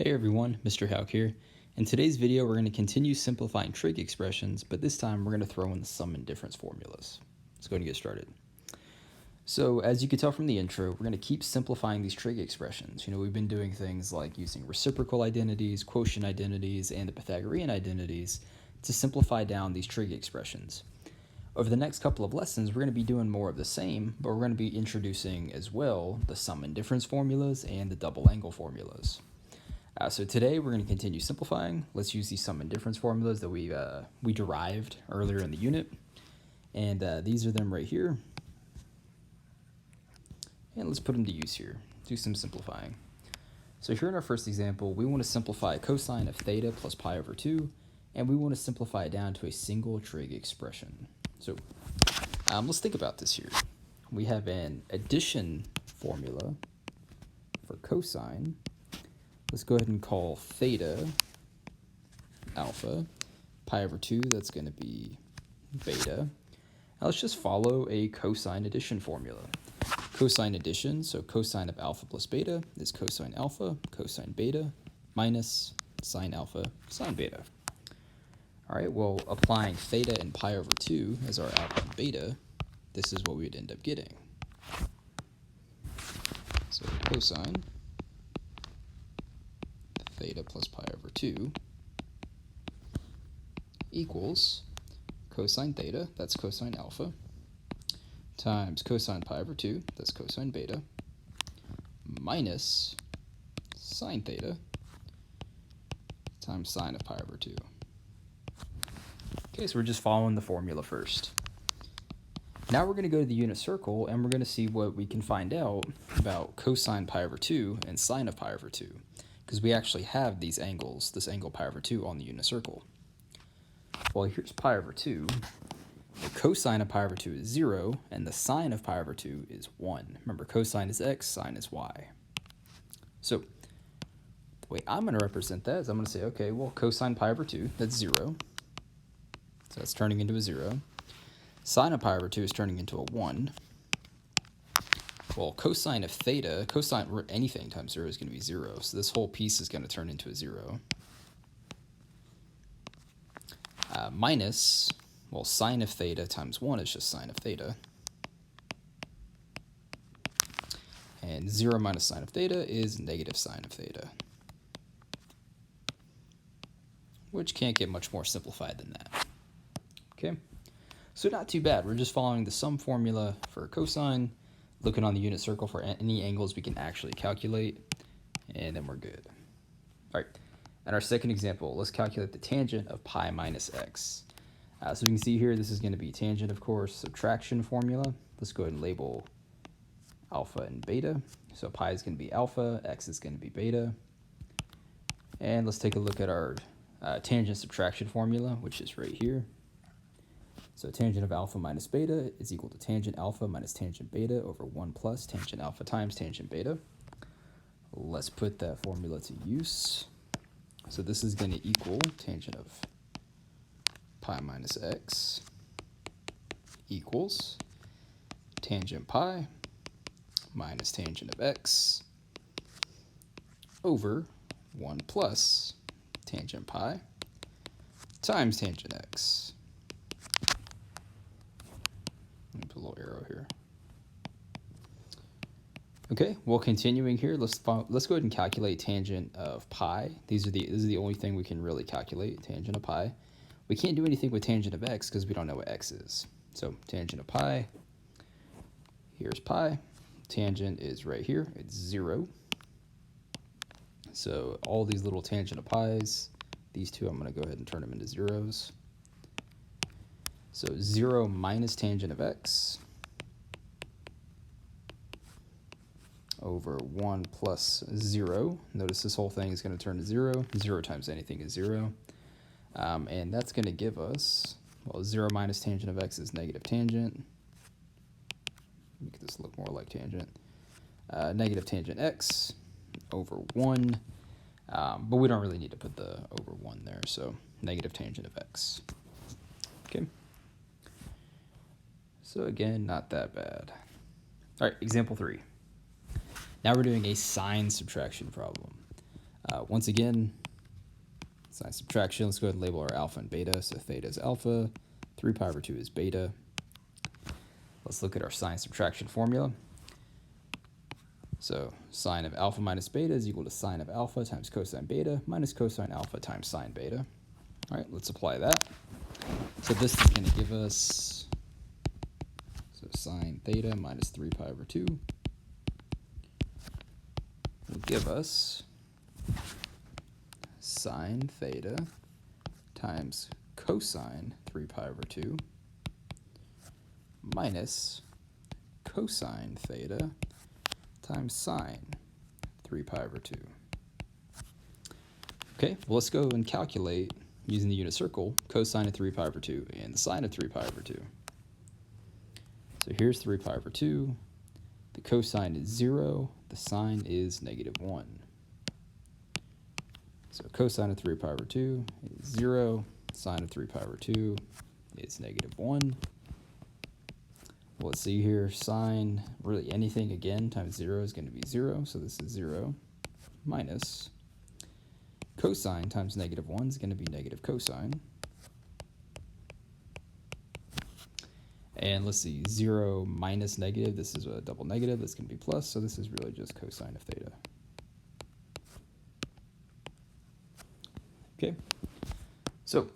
Hey everyone, Mr. Hauk here. In today's video, we're going to continue simplifying trig expressions, but this time we're going to throw in the sum and difference formulas. Let's go ahead and get started. So as you can tell from the intro, we're going to keep simplifying these trig expressions. We've been doing things like using reciprocal identities, quotient identities, and the Pythagorean identities to simplify down these trig expressions. Over the next couple of lessons, we're going to be doing more of the same, but we're going to be introducing as well the sum and difference formulas and the double angle formulas. So today we're going to continue simplifying. Let's use these sum and difference formulas that we derived earlier in the unit. And these are them right here. And let's put them to use here. Do some simplifying. So here in our first example, we want to simplify cosine of theta plus pi over 2. And we want to simplify it down to a single trig expression. So let's think about this here. We have an addition formula for cosine. Let's go ahead and call theta alpha, pi over 2, that's going to be beta. Now let's just follow a cosine addition formula. Cosine addition, so cosine of alpha plus beta is cosine alpha, cosine beta, minus sine alpha, sine beta. All right, well, applying theta and pi over 2 as our alpha and beta, this is what we would end up getting. So cosine theta plus pi over 2 equals cosine theta, that's cosine alpha, times cosine pi over 2, that's cosine beta, minus sine theta times sine of pi over 2. Okay, so we're just following the formula first. Now we're going to go to the unit circle and we're going to see what we can find out about cosine pi over 2 and sine of pi over 2. Because we actually have these angles, this angle pi over 2 on the unit circle. Well, here's pi over 2. The cosine of pi over 2 is 0, and the sine of pi over 2 is 1. Remember, cosine is x, sine is y. So the way I'm going to represent that is I'm going to say, okay, well, cosine pi over 2, that's 0. So that's turning into a 0. Sine of pi over 2 is turning into a 1. Well, cosine of theta, cosine anything times 0 is going to be 0. So this whole piece is going to turn into a 0. Minus, well, sine of theta times 1 is just sine of theta. And 0 minus sine of theta is negative sine of theta. Which can't get much more simplified than that. Okay, so not too bad. We're just following the sum formula for cosine, looking on the unit circle for any angles we can actually calculate, and then we're good. All right, and our second example, let's calculate the tangent of pi minus x. So we can see here, this is going to be tangent, of course, subtraction formula. Let's go ahead and label alpha and beta. So pi is going to be alpha, x is going to be beta. And let's take a look at our tangent subtraction formula, which is right here. So tangent of alpha minus beta is equal to tangent alpha minus tangent beta over 1 plus tangent alpha times tangent beta. Let's put that formula to use. So this is going to equal tangent of pi minus x equals tangent pi minus tangent of x over 1 plus tangent pi times tangent x. Let me put a little arrow here. Okay, well, continuing here, let's go ahead and calculate tangent of pi. This is the only thing we can really calculate, tangent of pi. We can't do anything with tangent of x because we don't know what x is. So tangent of pi, here's pi. Tangent is right here, it's 0. So all these little tangent of pi's, these two, I'm going to go ahead and turn them into zeros. So 0 minus tangent of x over 1 plus 0. Notice this whole thing is going to turn to 0. 0 times anything is 0. And that's going to give us, well, 0 minus tangent of x is negative tangent. Make this look more like tangent. Negative tangent x over 1. But we don't really need to put the over 1 there. So negative tangent of x. Okay. So again, not that bad. All right, example 3. Now we're doing a sign subtraction problem. Once again, sign subtraction. Let's go ahead and label our alpha and beta. So theta is alpha, 3 pi over 2 is beta. Let's look at our sign subtraction formula. So sine of alpha minus beta is equal to sine of alpha times cosine beta minus cosine alpha times sine beta. All right, let's apply that. So this is going to give us, so sine theta minus 3 pi over 2 will give us sine theta times cosine 3 pi over 2 minus cosine theta times sine 3 pi over 2. Okay, well, let's go and calculate, using the unit circle, cosine of 3 pi over 2 and the sine of 3 pi over 2. So here's 3 pi over 2. The cosine is 0. The sine is -1. So cosine of 3 pi over 2 is 0. Sine of 3 pi over 2 is -1. Well, let's see here. Sine, really anything again, times 0 is going to be 0. So this is 0 minus cosine times -1 is going to be negative cosine. And let's see, 0 minus negative, this is a double negative, that's going to be plus, so this is really just cosine of theta. Okay, so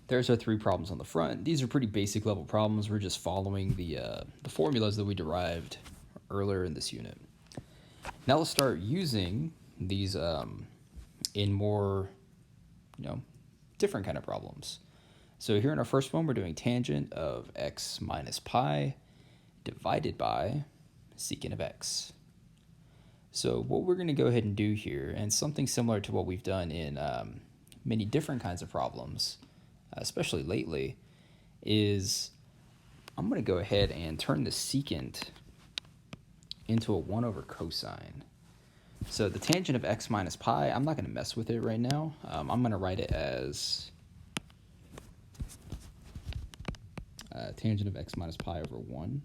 there's our 3 problems on the front. These are pretty basic level problems. We're just following the formulas that we derived earlier in this unit. Now let's start using these in more, different kind of problems. So here in our first one, we're doing tangent of x minus pi divided by secant of x. So what we're going to go ahead and do here, and something similar to what we've done in many different kinds of problems, especially lately, is I'm going to go ahead and turn the secant into a 1 over cosine. So the tangent of x minus pi, I'm not going to mess with it right now. I'm going to write it as tangent of x minus pi over 1.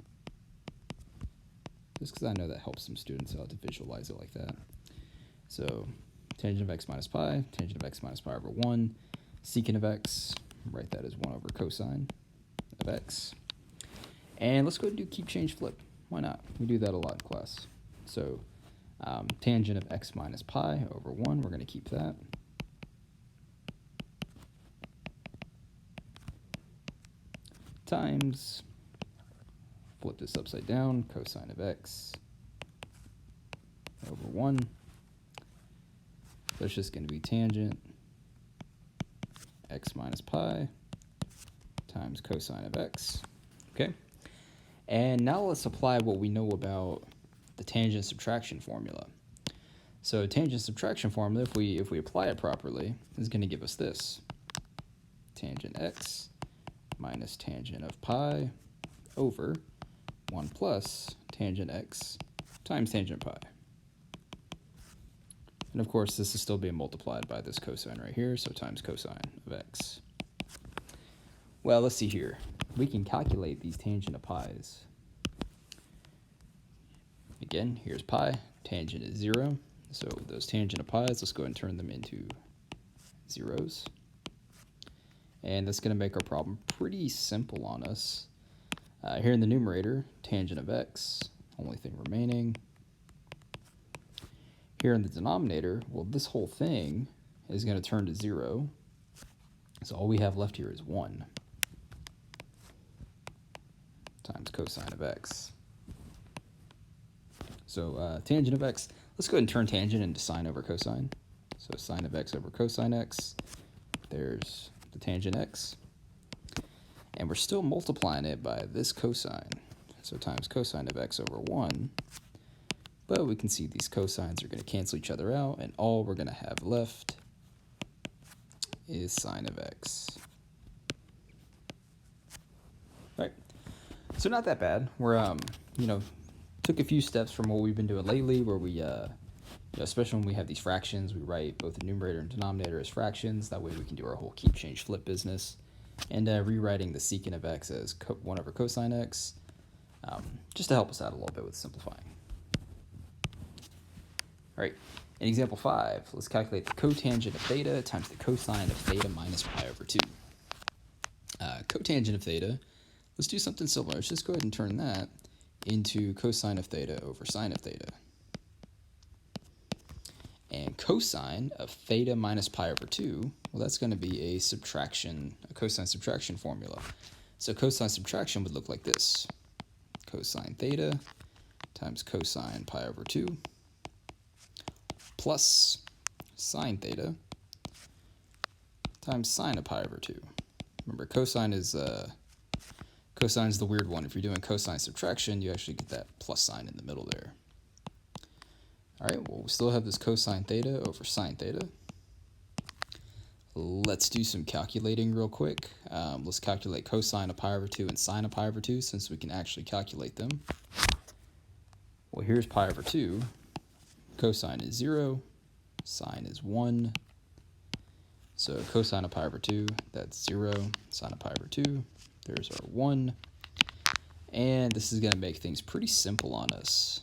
Just because I know that helps some students out to visualize it like that. So tangent of x minus pi, tangent of x minus pi over 1, secant of x, write that as 1 over cosine of x. And let's go ahead and do keep, change, flip. Why not? We do that a lot in class. So tangent of x minus pi over 1, we're going to keep that. Times, flip this upside down, cosine of x over 1. So it's just going to be tangent x minus pi times cosine of x. Okay. And now let's apply what we know about the tangent subtraction formula. So tangent subtraction formula, if we apply it properly, is going to give us this. Tangent x minus tangent of pi over 1 plus tangent x times tangent pi. And of course, this is still being multiplied by this cosine right here, so times cosine of x. Well, let's see here. We can calculate these tangent of pi's. Again, here's pi, tangent is 0. So those tangent of pi's, let's go ahead and turn them into zeros. And that's going to make our problem pretty simple on us. Here in the numerator, tangent of x, only thing remaining. Here in the denominator, well, this whole thing is going to turn to 0. So all we have left here is 1 times cosine of x. So tangent of x, let's go ahead and turn tangent into sine over cosine. So sine of x over cosine x. There's the tangent x. And we're still multiplying it by this cosine. So times cosine of x over 1. But we can see these cosines are going to cancel each other out, and all we're going to have left is sine of x. All right. So not that bad. We're, took a few steps from what we've been doing lately, where we, especially when we have these fractions, we write both the numerator and denominator as fractions. That way we can do our whole keep, change, flip business. And rewriting the secant of x as 1 over cosine x, just to help us out a little bit with simplifying. All right, In example 5, let's calculate the cotangent of theta times the cosine of theta minus pi over 2. Cotangent of theta, let's do something similar. Let's just go ahead and turn that into cosine of theta over sine of theta. And cosine of theta minus pi over 2, well, that's going to be a cosine subtraction formula. So cosine subtraction would look like this. Cosine theta times cosine pi over 2 plus sine theta times sine of pi over 2. Remember, cosine's the weird one. If you're doing cosine subtraction, you actually get that plus sign in the middle there. All right, well, we still have this cosine theta over sine theta. Let's do some calculating real quick. Let's calculate cosine of pi over 2 and sine of pi over 2 since we can actually calculate them. Well, here's pi over 2. Cosine is 0. Sine is 1. So cosine of pi over 2, that's 0. Sine of pi over 2, there's our 1. And this is going to make things pretty simple on us.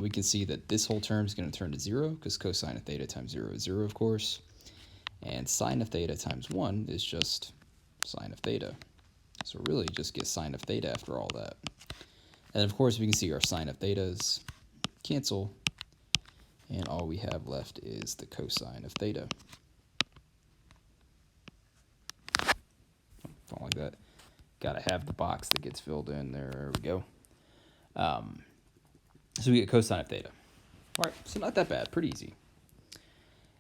We can see that this whole term is going to turn to 0 because cosine of theta times 0 is 0, of course. And sine of theta times 1 is just sine of theta. So really just get sine of theta after all that. And of course we can see our sine of thetas cancel. And all we have left is the cosine of theta. Something like that. Gotta have the box that gets filled in. There we go. So we get cosine of theta. All right, so not that bad, pretty easy.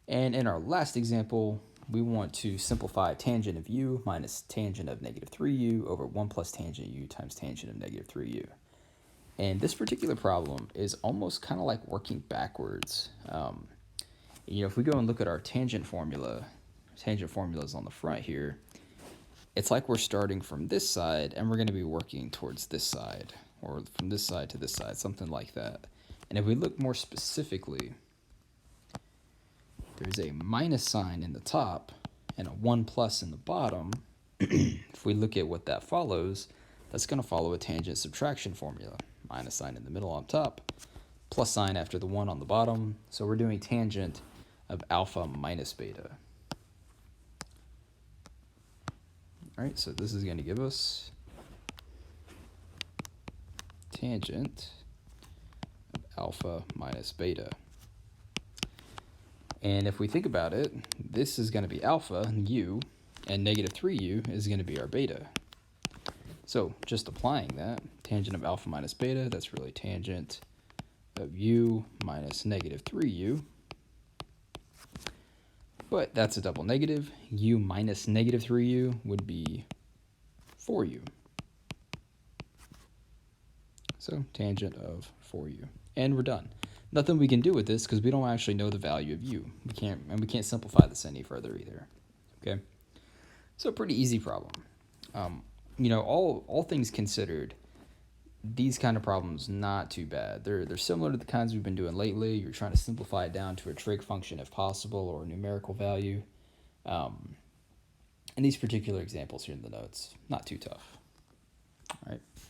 And in our last example, we want to simplify tangent of u minus tangent of negative 3u over 1 plus tangent u times tangent of negative 3u. And this particular problem is almost kind of like working backwards. If we go and look at our tangent formulas on the front here, it's like we're starting from this side and we're going to be working towards this side, or from this side to this side, something like that. And if we look more specifically, there's a minus sign in the top and a 1 plus in the bottom. If we look at what that follows, that's going to follow a tangent subtraction formula. Minus sign in the middle on top, plus sign after the 1 on the bottom. So we're doing tangent of alpha minus beta. All right, so this is going to give us tangent of alpha minus beta. And if we think about it, this is going to be alpha, u, and negative 3u is going to be our beta. So just applying that, tangent of alpha minus beta, that's really tangent of u minus negative 3u. But that's a double negative. U minus negative 3u would be 4u. So tangent of 4u. And we're done. Nothing we can do with this because we don't actually know the value of u. We can't simplify this any further either. Okay? So pretty easy problem. All things considered, these kind of problems, not too bad. They're similar to the kinds we've been doing lately. You're trying to simplify it down to a trig function if possible, or a numerical value. And these particular examples here in the notes, not too tough. All right.